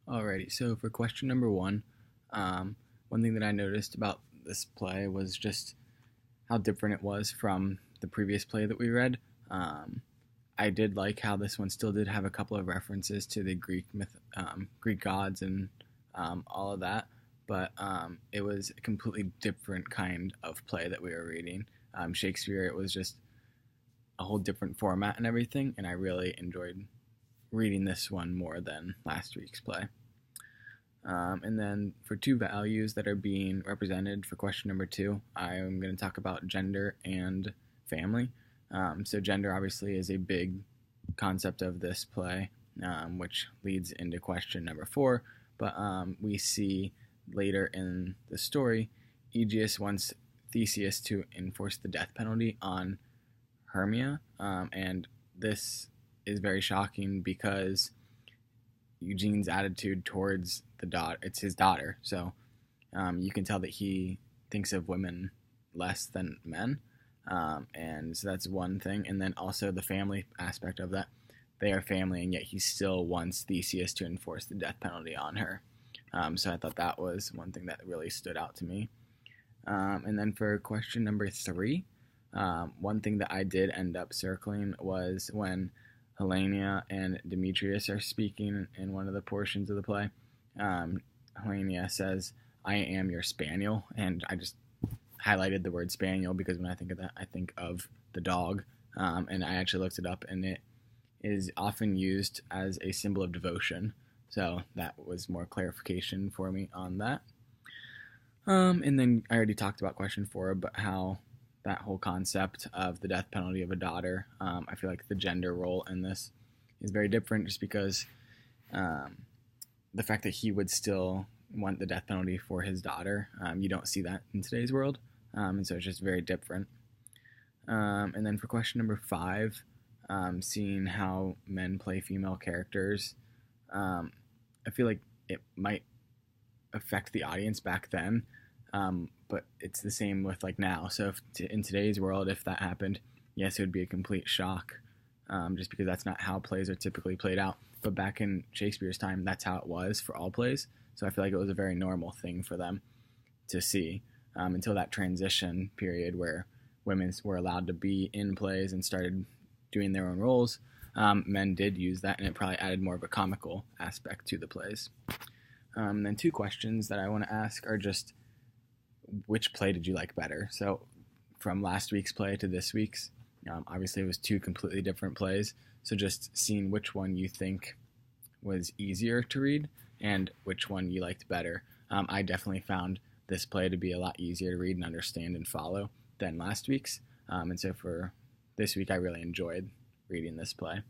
Alrighty, so for question number one, one thing that I noticed about this play was just how different it was from the previous play that we read. Um, I did like how this one still did have a couple of references to the Greek gods and all of that, but it was a completely different kind of play that we were reading. Shakespeare, it was just a whole different format and everything, and I really enjoyed reading this one more than last week's play. And then for two values that are being represented for question number two, I'm going to talk about gender and family. So gender obviously is a big concept of this play, which leads into question number four. But we see later in the story, Aegeus wants Theseus to enforce the death penalty on Hermia, and this is very shocking because Eugene's attitude towards the daughter, it's his daughter, so you can tell that he thinks of women less than men, and so that's one thing. And then also the family aspect of that, they are family, and yet he still wants Theseus to enforce the death penalty on her. So I thought that was one thing that really stood out to me. And then for question number three, one thing that I did end up circling was when Helena and Demetrius are speaking in one of the portions of the play. Helena says, "I am your spaniel," and I just highlighted the word spaniel because when I think of that, I think of the dog, and I actually looked it up, and it is often used as a symbol of devotion, so that was more clarification for me on that. And then I already talked about question four, but how that whole concept of the death penalty of a daughter, I feel like the gender role in this is very different just because the fact that he would still want the death penalty for his daughter, you don't see that in today's world, and so it's just very different. And then for question number five, seeing how men play female characters, I feel like it might affect the audience back then, but it's the same with like now. So in today's world, if that happened, yes, it would be a complete shock, just because that's not how plays are typically played out. But back in Shakespeare's time, that's how it was for all plays. So I feel like it was a very normal thing for them to see, until that transition period where women were allowed to be in plays and started doing their own roles. Men did use that, and it probably added more of a comical aspect to the plays. Then two questions that I want to ask are just, which play did you like better? So from last week's play to this week's, obviously it was two completely different plays. So just seeing which one you think was easier to read and which one you liked better. I definitely found this play to be a lot easier to read and understand and follow than last week's. And so for this week, I really enjoyed reading this play.